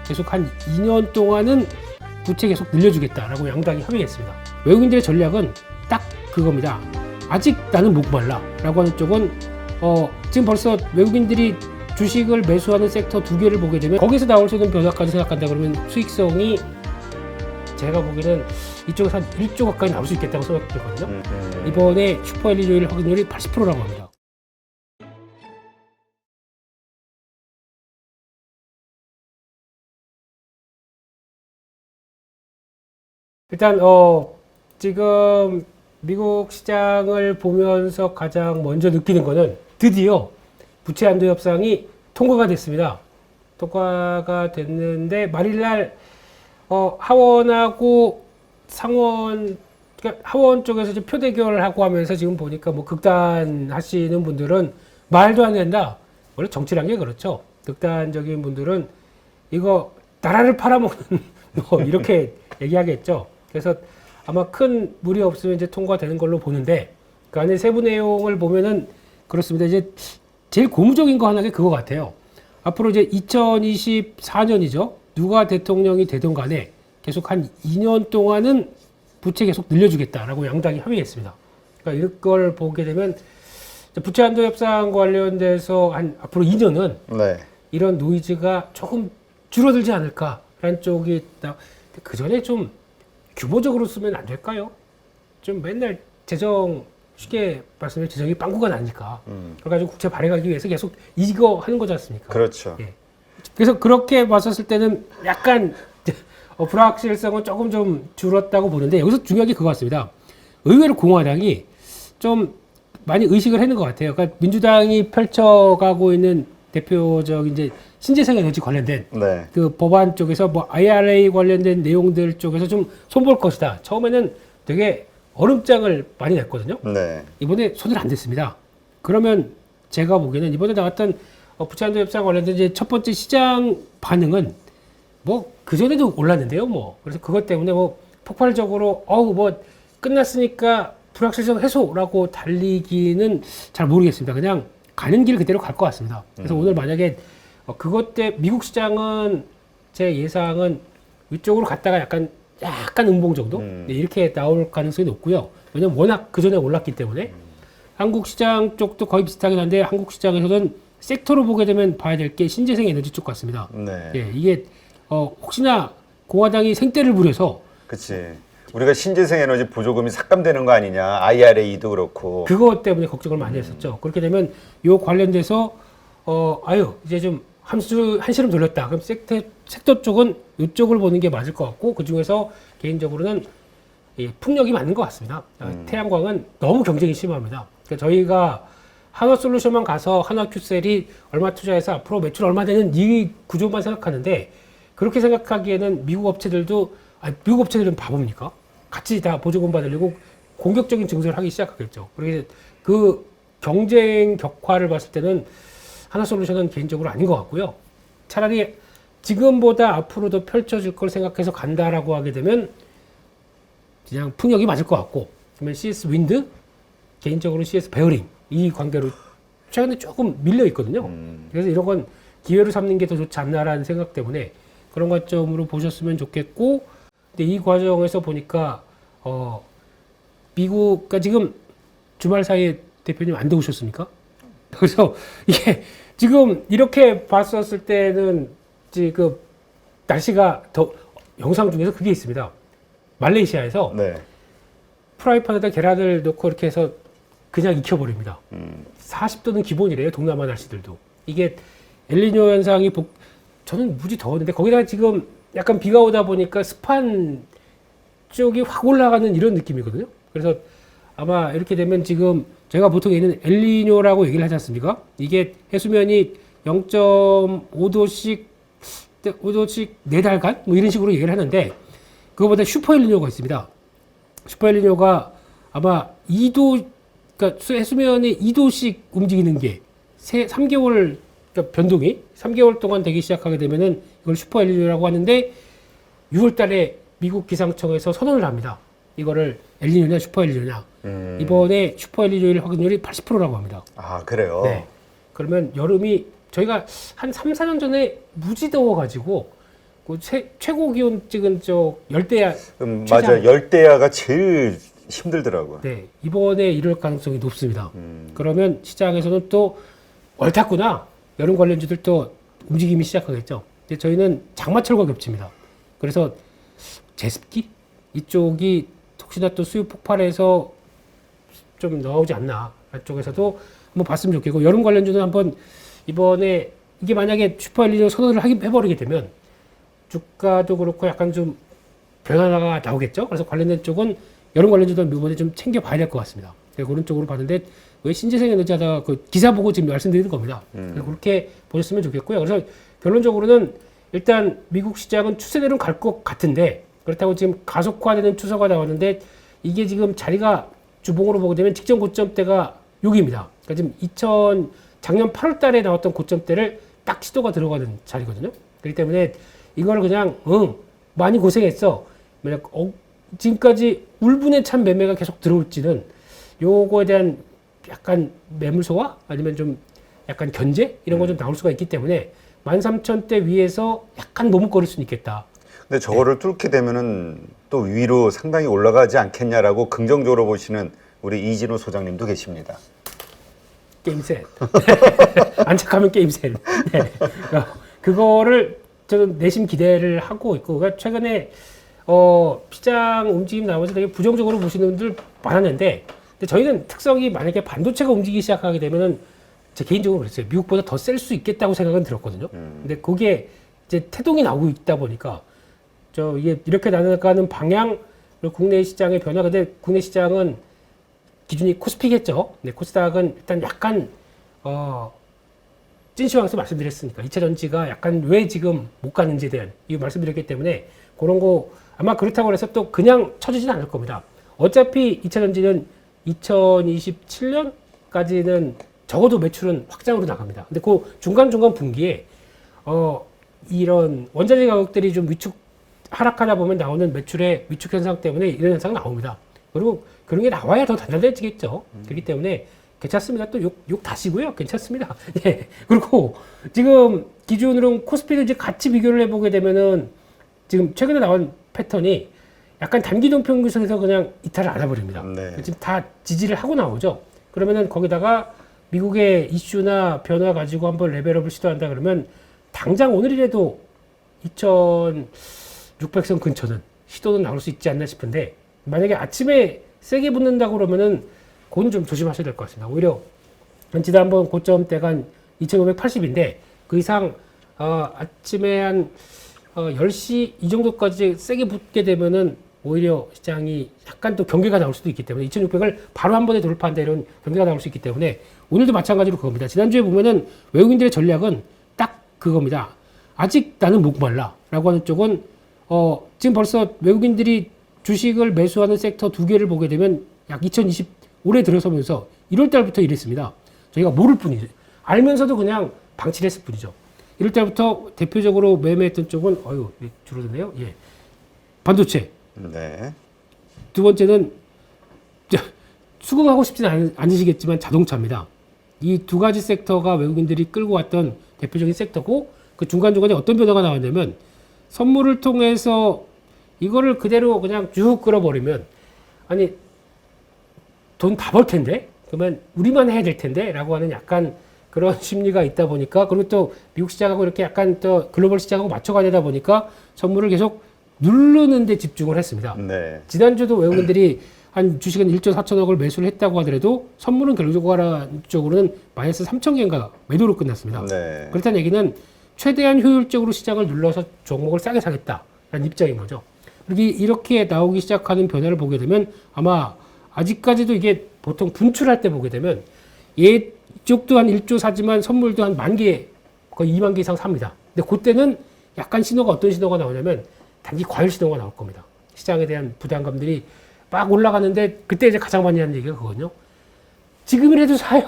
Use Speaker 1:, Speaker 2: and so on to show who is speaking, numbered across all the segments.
Speaker 1: 계속 한 2년 동안은 부채 계속 늘려주겠다라고 양당이 합의했습니다. 외국인들의 전략은 딱 그겁니다. 아직 나는 목말라 라고 하는 쪽은 지금 벌써 외국인들이 주식을 매수하는 섹터 두 개를 보게 되면 거기서 나올 수 있는 변화까지 생각한다 그러면 수익성이 제가 보기에는 이쪽에서 한 1조 가까이 나올 수 있겠다고 생각되거든요. 이번에 슈퍼엘리뇨일 확률이 80%라고 합니다. 일단 지금 미국 시장을 보면서 가장 먼저 느끼는 거는 드디어 부채 한도 협상이 통과가 됐습니다. 통과가 됐는데 말일날 하원하고 상원, 그러니까 하원 쪽에서 이제 표 대결을 하고 하면서 지금 보니까 뭐 극단하시는 분들은 말도 안 된다. 원래 정치란 게 그렇죠. 극단적인 분들은 이거 나라를 팔아먹는 뭐 이렇게 얘기하겠죠. 그래서 아마 큰 무리 없으면 이제 통과되는 걸로 보는데 그 안에 세부 내용을 보면은 그렇습니다. 이제 제일 고무적인 거 하나가 그거 같아요. 앞으로 이제 2024년이죠. 누가 대통령이 되든 간에 계속 한 2년 동안은 부채 계속 늘려주겠다라고 양당이 합의했습니다. 그러니까 이걸 보게 되면 부채 한도 협상 관련돼서 한 앞으로 2년은
Speaker 2: 네.
Speaker 1: 이런 노이즈가 조금 줄어들지 않을까라는 쪽이 있다. 그 전에 좀 규모적으로 쓰면 안 될까요? 좀 맨날 재정 쉽게 말씀드리면 재정이 빵꾸가 나니까 그래가지고 국채 발행하기 위해서 계속 이거 하는 거지 않습니까?
Speaker 2: 그렇죠.
Speaker 1: 예. 그래서 그렇게 봤었을 때는 약간 불확실성은 조금 좀 줄었다고 보는데 여기서 중요한 게 그거 같습니다. 의외로 공화당이 좀 많이 의식을 하는 것 같아요. 그러니까 민주당이 펼쳐가고 있는 대표적인 이제 신재생 에너지 관련된
Speaker 2: 네.
Speaker 1: 그 법안 쪽에서 뭐 IRA 관련된 내용들 쪽에서 좀 손볼 것이다. 처음에는 되게 얼음장을 많이 냈거든요.
Speaker 2: 네.
Speaker 1: 이번에 손을 안 댔습니다. 그러면 제가 보기에는 이번에 나왔던 부채 한도 협상 관련된 이제 첫 번째 시장 반응은 뭐 그전에도 올랐는데요. 뭐 그래서 그것 때문에 뭐 폭발적으로 뭐 끝났으니까 불확실성 해소라고 달리기는 잘 모르겠습니다. 그냥 가는 길 그대로 갈 것 같습니다. 그래서 오늘 만약에 그것 때 미국 시장은 제 예상은 위쪽으로 갔다가 약간 음봉 정도 네, 이렇게 나올 가능성이 높고요. 왜냐면 워낙 그 전에 올랐기 때문에 한국 시장 쪽도 거의 비슷하긴 한데 한국 시장에서는 섹터로 보게 되면 봐야 될 게 신재생 에너지 쪽 같습니다.
Speaker 2: 네.
Speaker 1: 예, 이게 혹시나 공화당이 생떼를 부려서
Speaker 2: 그치. 우리가 신재생 에너지 보조금이 삭감되는 거 아니냐. IRA도 그렇고.
Speaker 1: 그것 때문에 걱정을 많이 했었죠. 그렇게 되면 요 관련돼서 이제 좀 한시름 돌렸다. 그럼 섹터 쪽은 이쪽을 보는 게 맞을 것 같고 그 중에서 개인적으로는 풍력이 맞는 것 같습니다. 태양광은 너무 경쟁이 심합니다. 그러니까 저희가 한화솔루션만 가서 한화큐셀이 얼마 투자해서 앞으로 매출 얼마 되는 이 구조만 생각하는데 그렇게 생각하기에는 미국 업체들은 바보입니까? 같이 다 보조금 받으려고 공격적인 증설을 하기 시작하겠죠. 그래서 그 경쟁 격화를 봤을 때는 하나솔루션은 개인적으로 아닌 것 같고요. 차라리 지금보다 앞으로 더 펼쳐질 걸 생각해서 간다라고 하게 되면 그냥 풍력이 맞을 것 같고 그러면 CS 윈드, 개인적으로 CS 베어링 이 관계로 최근에 조금 밀려 있거든요. 그래서 이런 건 기회로 삼는 게 더 좋지 않나라는 생각 때문에 그런 관점으로 보셨으면 좋겠고 근데 이 과정에서 보니까 미국, 그러니까 지금 주말 사이에 대표님 안 더우셨습니까? 그래서 이게 지금 이렇게 봤었을 때는 지금 날씨가 더 영상 중에서 그게 있습니다. 말레이시아에서
Speaker 2: 네.
Speaker 1: 프라이팬에다 계란을 넣고 이렇게 해서 그냥 익혀버립니다. 40도는 기본이래요. 동남아 날씨들도. 이게 엘니뇨 현상이 저는 무지 더웠는데 거기다가 지금 약간 비가 오다 보니까 습한 쪽이 확 올라가는 이런 느낌이거든요. 그래서 아마 이렇게 되면 지금 제가 보통 얘는 엘니뇨라고 얘기를 하지 않습니까? 이게 해수면이 0.5도씩 4달간 뭐 이런 식으로 얘기를 하는데 그거보다 슈퍼 엘니뇨가 있습니다. 슈퍼 엘니뇨가 아마 2도, 그러니까 해수면이 2도씩 움직이는 게 3개월 그러니까 변동이 3개월 동안 되기 시작하게 되면은 이걸 슈퍼 엘니뇨라고 하는데 6월 달에 미국 기상청에서 선언을 합니다. 이거를 엘니뇨냐 슈퍼 엘니뇨냐. 이번에 슈퍼 엘니뇨일 확률이 80%라고 합니다.
Speaker 2: 아, 그래요?
Speaker 1: 네. 그러면 여름이 저희가 한 3, 4년 전에 무지 더워가지고 그 최고 기온 찍은 저 열대야
Speaker 2: 맞아. 열대야가 제일 힘들더라고요.
Speaker 1: 네, 이번에 이럴 가능성이 높습니다. 그러면 시장에서는 또 옳았구나. 여름 관련주들 또 움직임이 시작하겠죠. 근데 저희는 장마철과 겹칩니다. 그래서 제습기 이쪽이 혹시나 또 수요 폭발해서 좀 나오지 않나 쪽에서도 한번 봤으면 좋겠고, 여름 관련주는 한번 이번에 이게 만약에 슈퍼엘니뇨 선언을 해버리게 되면 주가도 그렇고 약간 좀 변화가 나오겠죠. 그래서 관련된 쪽은 여름 관련주도 이번에 좀 챙겨봐야 될 것 같습니다. 그런 쪽으로 봤는데 왜 신재생 에너지 하다가 그 기사 보고 지금 말씀드리는 겁니다. 그렇게 보셨으면 좋겠고요. 그래서 결론적으로는 일단 미국 시장은 추세대로 갈 것 같은데, 그렇다고 지금 가속화되는 추세가 나왔는데 이게 지금 자리가 주봉으로 보게 되면 직전 고점대가 여기입니다. 그러니까 지금 작년 8월 달에 나왔던 고점대를 딱 시도가 들어가는 자리거든요. 그렇기 때문에 이걸 그냥 많이 고생했어. 만약 지금까지 울분에 찬 매매가 계속 들어올지는 요거에 대한 약간 매물 소화 아니면 좀 약간 견제 이런 거 좀 나올 수가 있기 때문에 13,000대 위에서 약간 머뭇거릴 수는 있겠다.
Speaker 2: 근데 저거를 뚫게 되면은 또 위로 상당히 올라가지 않겠냐라고 긍정적으로 보시는 우리 이진호 소장님도 계십니다.
Speaker 1: 게임셋. 안착하면 게임셋. 네. 그거를 저는 내심 기대를 하고 있고, 그러니까 최근에 시장 움직임 나오면서 되게 부정적으로 보시는 분들 많았는데, 근데 저희는 특성이 만약에 반도체가 움직이기 시작하게 되면은 제 개인적으로 그랬어요. 미국보다 더 셀 수 있겠다고 생각은 들었거든요. 근데 그게 이제 태동이 나오고 있다 보니까 이게 이렇게 나가는 방향, 그리고 국내 시장의 변화. 근데 국내 시장은 기준이 코스피겠죠. 네, 코스닥은 일단 약간 찐시황에서 말씀드렸으니까 2차 전지가 약간 왜 지금 못 가는지에 대한 이유 말씀드렸기 때문에 그런 거 아마 그렇다고 해서 또 그냥 쳐지진 않을 겁니다. 어차피 2차 전지는 2027년까지는 적어도 매출은 확장으로 나갑니다. 근데 그 중간중간 분기에 이런 원자재 가격들이 좀 하락하다 보면 나오는 매출의 위축 현상 때문에 이런 현상 나옵니다. 그리고 그런 게 나와야 더 단단해지겠죠. 그렇기 때문에 괜찮습니다. 또 욕 다시고요. 괜찮습니다. 예. 그리고 지금 기준으로 코스피를 이제 같이 비교를 해보게 되면은 지금 최근에 나온 패턴이 약간 단기동 평균선에서 그냥 이탈을 안 해버립니다.
Speaker 2: 네.
Speaker 1: 지금 다 지지를 하고 나오죠. 그러면은 거기다가 미국의 이슈나 변화 가지고 한번 레벨업을 시도한다 그러면 당장 오늘이라도 2,600선 근처는 시도는 나올 수 있지 않나 싶은데, 만약에 아침에 세게 붙는다고 그러면은 그건 좀 조심하셔야 될 것 같습니다. 오히려 지난번 고점대가 한 2,580인데 그 이상 아침에 한 10시 이 정도까지 세게 붙게 되면은 오히려 시장이 약간 또 경계가 나올 수도 있기 때문에 2,600을 바로 한 번에 돌파한다 이런 경계가 나올 수 있기 때문에 오늘도 마찬가지로 그겁니다. 지난주에 보면은 외국인들의 전략은 딱 그겁니다. 아직 나는 목말라 라고 하는 쪽은 지금 벌써 외국인들이 주식을 매수하는 섹터 두 개를 보게 되면 약 2020 올해 들어서면서 1월 달부터 이랬습니다. 저희가 모를 뿐이죠. 알면서도 그냥 방치를 했을 뿐이죠. 1월 달부터 대표적으로 매매했던 쪽은 줄어드네요. 예. 반도체.
Speaker 2: 네.
Speaker 1: 두 번째는 수긍하고 싶지는 않으시겠지만 자동차입니다. 이 두 가지 섹터가 외국인들이 끌고 왔던 대표적인 섹터고, 그 중간중간에 어떤 변화가 나왔냐면 선물을 통해서 이거를 그대로 그냥 쭉 끌어버리면 아니 돈 다 벌 텐데 그러면 우리만 해야 될 텐데 라고 하는 약간 그런 심리가 있다 보니까, 그리고 또 미국 시장하고 이렇게 약간 또 글로벌 시장하고 맞춰가야 되다 보니까 선물을 계속 누르는 데 집중을 했습니다.
Speaker 2: 네.
Speaker 1: 지난주도 외국인들이 한 주식은 1조 4천억을 매수를 했다고 하더라도 선물은 결과적으로는 마이너스 3천 개인가 매도로 끝났습니다.
Speaker 2: 네.
Speaker 1: 그렇다는 얘기는 최대한 효율적으로 시장을 눌러서 종목을 싸게 사겠다라는 입장인 거죠. 이렇게 나오기 시작하는 변화를 보게 되면 아마 아직까지도 이게 보통 분출할 때 보게 되면 이쪽도 한 1조 사지만 선물도 한 10,000개, 거의 20,000개 이상 삽니다. 근데 그때는 약간 신호가 어떤 신호가 나오냐면 단지 과열 신호가 나올 겁니다. 시장에 대한 부담감들이 막 올라가는데 그때 이제 가장 많이 하는 얘기가 그거든요. 지금이라도 사요.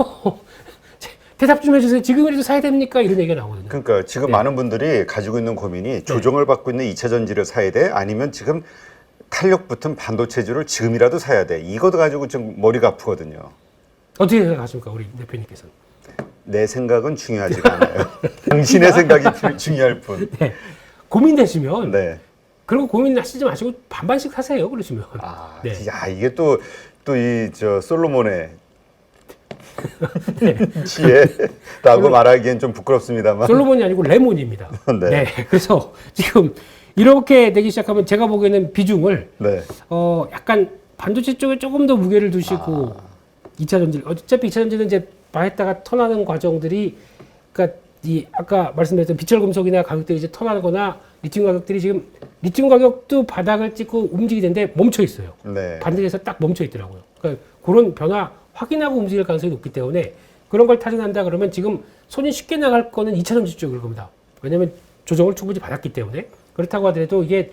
Speaker 1: 대답 좀 해주세요. 지금이라도 사야 됩니까? 이런 얘기가 나오거든요.
Speaker 2: 그러니까 지금 많은 분들이 가지고 있는 고민이 조정을 받고 있는 2차 전지를 사야 돼? 아니면 지금 탄력 붙은 반도체주를 지금이라도 사야 돼? 이것도 가지고 좀 머리가 아프거든요.
Speaker 1: 어떻게 생각하십니까? 우리 대표님께서는.
Speaker 2: 내 생각은 중요하지가 않아요. 당신의 생각이 중요할 뿐.
Speaker 1: 네. 고민되시면
Speaker 2: 네.
Speaker 1: 그런 거 고민하시지 마시고 반반씩 하세요. 그러시면.
Speaker 2: 아,
Speaker 1: 네.
Speaker 2: 야, 이게 또 이 저 솔로몬의 지혜라고 말하기엔 좀 부끄럽습니다만.
Speaker 1: 솔로몬이 아니고 레몬입니다.
Speaker 2: 네.
Speaker 1: 네. 그래서 지금 이렇게 되기 시작하면 제가 보기에는 비중을
Speaker 2: 네.
Speaker 1: 약간 반도체 쪽에 조금 더 무게를 두시고 2차 전지 어차피 2차 전지는 이제 마에다가 턴하는 과정들이 그러니까 이 아까 말씀드렸던 비철 금속이나 가격들이 이제 턴하거나 리튬 가격들이 지금 리튬 가격도 바닥을 찍고 움직이는데 멈춰 있어요.
Speaker 2: 네.
Speaker 1: 반등해서 딱 멈춰 있더라고요. 그러니까 그런 변화 확인하고 움직일 가능성이 높기 때문에 그런 걸 타진한다 그러면 지금 손이 쉽게 나갈 거는 2차 전지 쪽일 겁니다. 왜냐하면 조정을 충분히 받았기 때문에. 그렇다고 하더라도 이게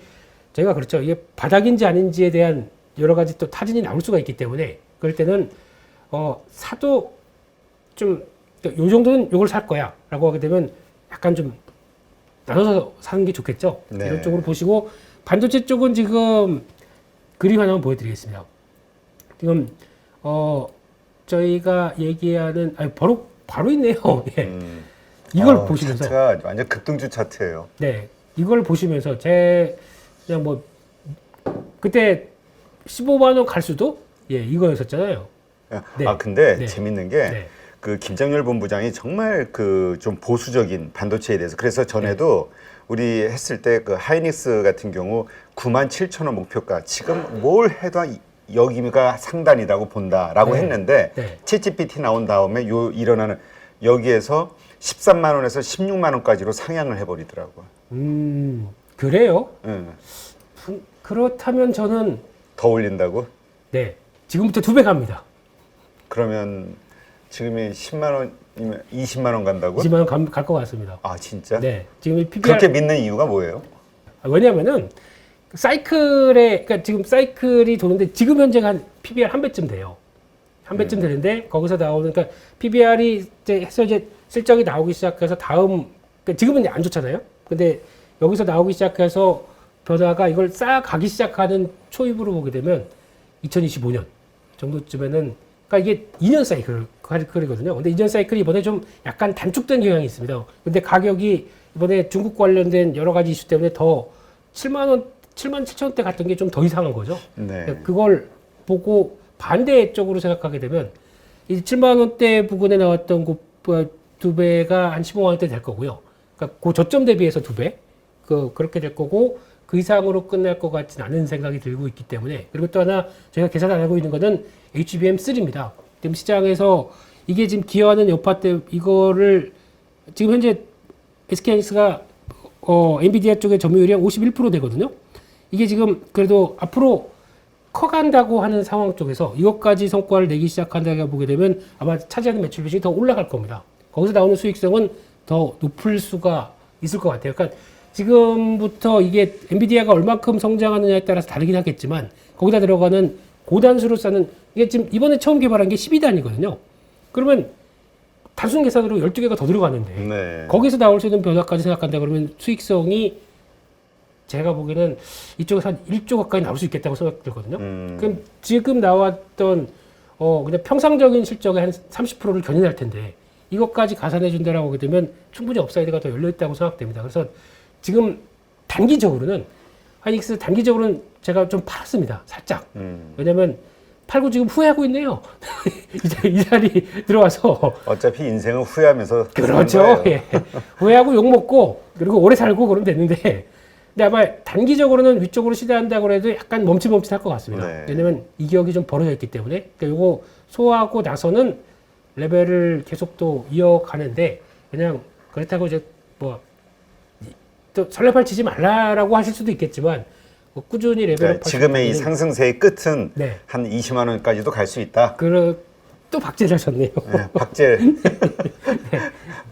Speaker 1: 제가 그렇죠. 이게 바닥인지 아닌지에 대한 여러 가지 또 타진이 나올 수가 있기 때문에 그럴 때는 사도 좀 요 정도는 요걸 살 거야 라고 하게 되면 약간 좀 나눠서 사는 게 좋겠죠.
Speaker 2: 네.
Speaker 1: 이런 쪽으로 보시고 반도체 쪽은 지금 그림 하나만 보여드리겠습니다. 지금 저희가 얘기하는 바로 있네요. 예. 이걸 보시면서
Speaker 2: 차트가 완전 급등주 차트예요.
Speaker 1: 네, 이걸 보시면서 그냥 뭐 그때 15만 원 갈 수도 이거였었잖아요. 네.
Speaker 2: 근데
Speaker 1: 네.
Speaker 2: 재밌는 게
Speaker 1: 네.
Speaker 2: 그 김정열 본부장이 정말 그 좀 보수적인 반도체에 대해서 그래서 전에도 우리 했을 때 그 하이닉스 같은 경우 97,000원 목표가 지금 뭘 해도 여기가 상단이라고 본다라고
Speaker 1: 네.
Speaker 2: 했는데
Speaker 1: 네.
Speaker 2: 챗GPT 나온 다음에 일어나는 여기에서 13만 원에서 16만 원까지로 상향을 해버리더라고요.
Speaker 1: 그래요?
Speaker 2: 응.
Speaker 1: 그렇다면 저는
Speaker 2: 더 올린다고?
Speaker 1: 네, 지금부터 2배 갑니다.
Speaker 2: 그러면 지금이 10만 원이면 20만 원 간다고?
Speaker 1: 20만 원 갈 것 같습니다.
Speaker 2: 아 진짜?
Speaker 1: 네, 지금 이 PBR
Speaker 2: 그렇게 믿는 이유가 뭐예요?
Speaker 1: 왜냐하면은 그러니까 지금 사이클이 도는데 지금 현재가 한 PBR 한 배쯤 돼요. 한 배쯤 되는데 거기서 나오는 그러니까 PBR이 이제 실적이 나오기 시작해서 그러니까 지금은 이제 안 좋잖아요. 근데 여기서 나오기 시작해서 변화가 이걸 쌓아가기 시작하는 초입으로 보게 되면 2025년 정도쯤에는 그러니까 이게 2년 사이클이거든요. 근데 2년 사이클이 이번에 좀 약간 단축된 경향이 있습니다. 근데 가격이 이번에 중국 관련된 여러 가지 이슈 때문에 더 7만 7천 원대 갔던 게 좀 더 이상한 거죠.
Speaker 2: 네.
Speaker 1: 그걸 보고 반대 쪽으로 생각하게 되면 이 7만 원대 부근에 나왔던 그 2배가 한 15만 원대 될 거고요. 그러니까 그 저점 대비해서 2배 그렇게 될 거고 그 이상으로 끝날 것 같지는 않은 생각이 들고 있기 때문에 그리고 또 하나 저희가 계산 안 하고 있는 거는 HBM3입니다. 지금 시장에서 이게 지금 기여하는 여파 때 이거를 지금 현재 SK하이닉스가 엔비디아 쪽의 점유율이 한 51% 되거든요. 이게 지금 그래도 앞으로 커간다고 하는 상황 쪽에서 이것까지 성과를 내기 시작한다고 보게 되면 아마 차지하는 매출 비중이 더 올라갈 겁니다. 거기서 나오는 수익성은 더 높을 수가 있을 것 같아요. 그러니까 지금부터 이게 엔비디아가 얼만큼 성장하느냐에 따라서 다르긴 하겠지만 거기다 들어가는 고단수로 쌓는 이게 지금 이번에 처음 개발한 게 12단이거든요. 그러면 단순 계산으로 12개가 더 들어가는데
Speaker 2: 네.
Speaker 1: 거기서 나올 수 있는 변화까지 생각한다 그러면 수익성이 제가 보기에는 이쪽에서 한 1조 가까이 나올 수 있겠다고 생각 들거든요. 그럼 지금 나왔던 그냥 평상적인 실적의 한 30%를 견인할 텐데 이것까지 가산해 준다라고 하게 되면 충분히 업사이드가 더 열려 있다고 생각됩니다. 그래서 지금 단기적으로는 하이닉스 단기적으로는 제가 좀 팔았습니다. 살짝. 왜냐면 팔고 지금 후회하고 있네요. 이 자리 들어와서.
Speaker 2: 어차피 인생은 후회하면서
Speaker 1: 그렇죠. 예. 후회하고 욕먹고 그리고 오래 살고 그러면 됐는데 근데 아마 단기적으로는 위쪽으로 시대한다고 해도 약간 멈칫멈칫할 것 같습니다.
Speaker 2: 네.
Speaker 1: 왜냐면 이 기억이 좀 벌어져 있기 때문에 그러니까 요거 소화하고 나서는 레벨을 계속 또 이어가는데 그냥 그렇다고 이제 뭐 또 설레발 치지 말라라고 하실 수도 있겠지만 뭐 꾸준히 레벨업
Speaker 2: 그러니까 지금의 이 상승세의 끝은
Speaker 1: 네.
Speaker 2: 한 20만 원까지도 갈 수 있다.
Speaker 1: 또 박제를 하셨네요.
Speaker 2: 네,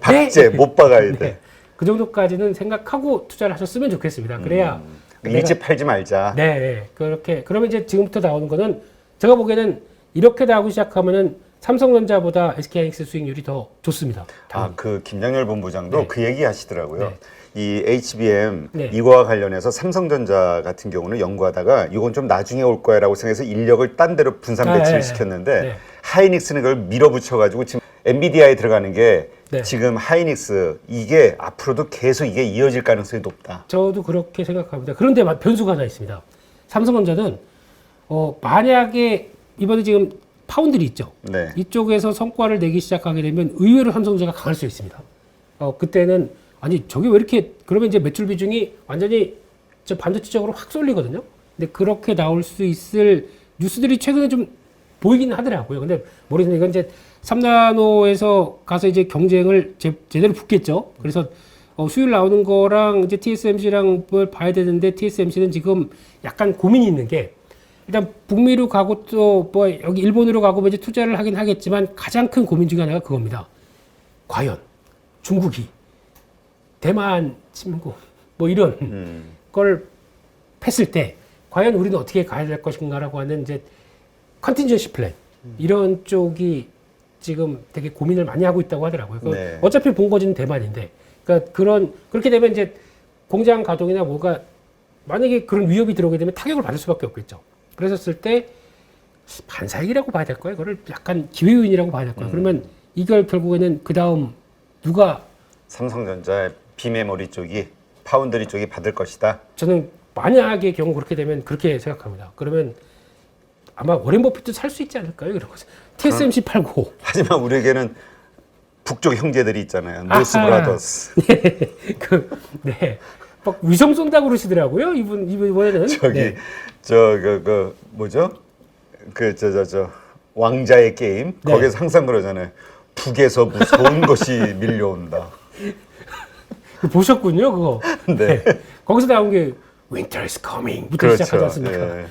Speaker 2: 박제 못 박아야 돼.
Speaker 1: 네. 그 정도까지는 생각하고 투자를 하셨으면 좋겠습니다. 그래야
Speaker 2: 일찍 팔지 말자.
Speaker 1: 네, 네. 그렇게 그러면 이제 지금부터 나오는 거는 제가 보기에는 이렇게 나오기 시작하면은 삼성전자보다 SK하이닉스 수익률이 더 좋습니다.
Speaker 2: 그 김장열 본부장도
Speaker 1: 네.
Speaker 2: 그 얘기 하시더라고요.
Speaker 1: 네.
Speaker 2: 이 HBM
Speaker 1: 네.
Speaker 2: 이거와 관련해서 삼성전자 같은 경우는 연구하다가 이건 좀 나중에 올 거야라고 생각해서 인력을 딴 데로 분산 배치를
Speaker 1: 네.
Speaker 2: 시켰는데
Speaker 1: 네.
Speaker 2: 하이닉스는 그걸 밀어붙여가지고 지금 엔비디아에 들어가는 게
Speaker 1: 네.
Speaker 2: 지금 하이닉스 이게 앞으로도 계속 이게 이어질 가능성이 높다.
Speaker 1: 저도 그렇게 생각합니다. 그런데 변수가 하나 있습니다. 삼성전자는 만약에 이번에 지금 파운드리 있죠.
Speaker 2: 네.
Speaker 1: 이쪽에서 성과를 내기 시작하게 되면 의외로 삼성전자가 강할 수 있습니다. 그때는 아니 저게 왜 이렇게 그러면 이제 매출 비중이 완전히 저 반도체적으로 확 쏠리거든요. 근데 그렇게 나올 수 있을 뉴스들이 최근에 좀 보이긴 하더라고요. 근데 모르겠는데 이건 이제 3나노에서 가서 이제 경쟁을 제대로 붙겠죠. 그래서 수율 나오는 거랑 이제 TSMC랑 뭘 봐야 되는데 TSMC는 지금 약간 고민이 있는 게 일단 북미로 가고 또 뭐 여기 일본으로 가고 뭐 이제 투자를 하긴 하겠지만 가장 큰 고민 중에 하나가 그겁니다. 과연 중국이 대만 침공 뭐 이런 걸 했을 때 과연 우리는 어떻게 가야 될 것인가라고 하는 이제 컨틴전시 플랜 이런 쪽이 지금 되게 고민을 많이 하고 있다고 하더라고요.
Speaker 2: 네.
Speaker 1: 어차피 본거지는 대만인데, 그러니까 그렇게 되면 이제 공장 가동이나 뭐가 만약에 그런 위협이 들어오게 되면 타격을 받을 수밖에 없겠죠. 그랬었을 때 반사이익이라고 봐야 될 거예요. 그걸 약간 기회 요인이라고 봐야 될 거예요. 그러면 이걸 결국에는 그 다음 누가
Speaker 2: 삼성전자의 비메모리 쪽이 파운드리 쪽이 받을 것이다.
Speaker 1: 저는 만약의 경우 그렇게 되면 그렇게 생각합니다. 그러면 아마 워렌 버핏도 살 수 있지 않을까요? 이런 거. TSMC 팔고.
Speaker 2: 하지만 우리에게는 북쪽 형제들이 있잖아요. 노스 브라더스.
Speaker 1: 네. 막 위성 쏜다고 그러시더라고요. 이번에는.
Speaker 2: 저기
Speaker 1: 네.
Speaker 2: 뭐죠? 왕자의 게임
Speaker 1: 네.
Speaker 2: 거기서 항상 그러잖아요. 북에서 무서운 것이 밀려온다.
Speaker 1: 보셨군요, 그거.
Speaker 2: 네.
Speaker 1: 거기서 나온 게 Winter is coming부터
Speaker 2: 그렇죠.
Speaker 1: 시작하지 않습니까?
Speaker 2: 예.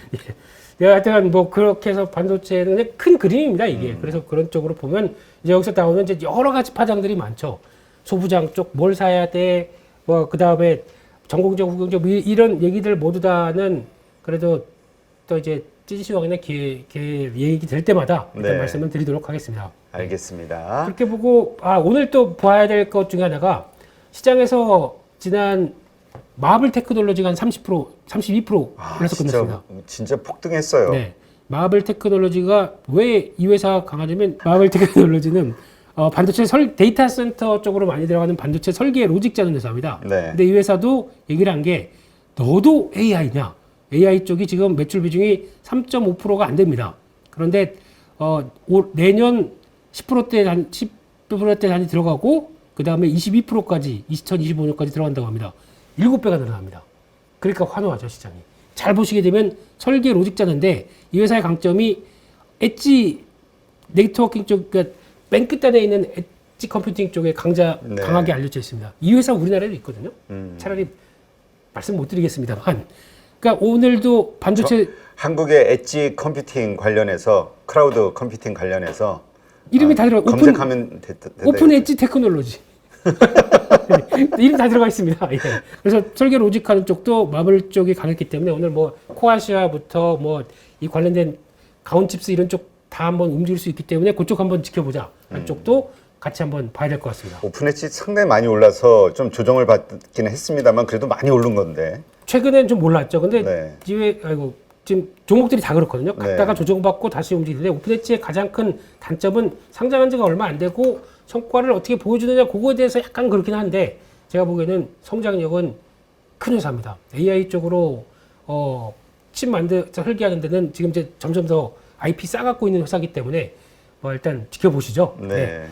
Speaker 1: 예. 하여튼 뭐 그렇게 해서 반도체는 그냥 큰 그림입니다, 이게. 그래서 그런 쪽으로 보면 이제 여기서 나오는 이제 여러 가지 파장들이 많죠. 소부장 쪽 뭘 사야 돼, 뭐 그다음에 전공적, 후공적 이런 얘기들 모두 다는 그래도 또 이제 찐시황이나 기회 얘기 될 때마다 일단
Speaker 2: 네.
Speaker 1: 말씀을 드리도록 하겠습니다.
Speaker 2: 알겠습니다.
Speaker 1: 그렇게 보고 오늘 또 봐야 될 것 중에 하나가 시장에서 지난 마블 테크놀로지가 한 30%, 32% 올라서 끝났습니다.
Speaker 2: 진짜 폭등했어요.
Speaker 1: 네. 마블 테크놀로지가 왜 이 회사가 강하냐면 마블 테크놀로지는 반도체 데이터 센터 쪽으로 많이 들어가는 반도체 설계 로직 짜는 회사입니다.
Speaker 2: 네.
Speaker 1: 근데 이 회사도 얘기를 한 게 너도 AI냐? AI 쪽이 지금 매출 비중이 3.5%가 안 됩니다. 그런데 내년 10%대 단위 들어가고 그 다음에 22%까지 2025년까지 들어간다고 합니다. 7배가 늘어납니다. 그러니까 환호하죠, 시장이. 잘 보시게 되면 설계 로직 짜는데 이 회사의 강점이 엣지 네트워킹 쪽, 그러니까 맨 끝단에 있는 엣지 컴퓨팅 쪽에
Speaker 2: 네.
Speaker 1: 강하게 알려져 있습니다. 이 회사 우리나라에도 있거든요. 차라리 말씀 못 드리겠습니다만. 그러니까 오늘도 반도체
Speaker 2: 한국의 엣지 컴퓨팅 관련해서 크라우드 컴퓨팅 관련해서
Speaker 1: 이름이 다 들어가
Speaker 2: 검색하면 된다.
Speaker 1: 오픈 엣지 테크놀로지. 이름 다 들어가 있습니다. 예. 그래서 설계 로직하는 쪽도 마블 쪽이 강했기 때문에 오늘 뭐 코아시아부터 뭐 이 관련된 가온칩스 이런 쪽 다 한번 움직일 수 있기 때문에 그쪽 한번 지켜보자. 한쪽도 같이 한번 봐야 될 것 같습니다.
Speaker 2: 오픈 엣지 상당히 많이 올라서 좀 조정을 받기는 했습니다만 그래도 많이 오른 건데.
Speaker 1: 최근엔 좀 몰랐죠. 근데
Speaker 2: 네.
Speaker 1: 지금 종목들이 다 그렇거든요. 갔다가
Speaker 2: 네.
Speaker 1: 조정받고 다시 움직이는데 오픈 엣지의 가장 큰 단점은 상장한 지가 얼마 안 되고 성과를 어떻게 보여주느냐 그거에 대해서 약간 그렇긴 한데 제가 보기에는 성장력은 큰 회사입니다. AI 쪽으로 칩 설계하는 데는 지금 이제 점점 더 IP 싸갖고 있는 회사이기 때문에 뭐 일단 지켜보시죠.
Speaker 2: 네.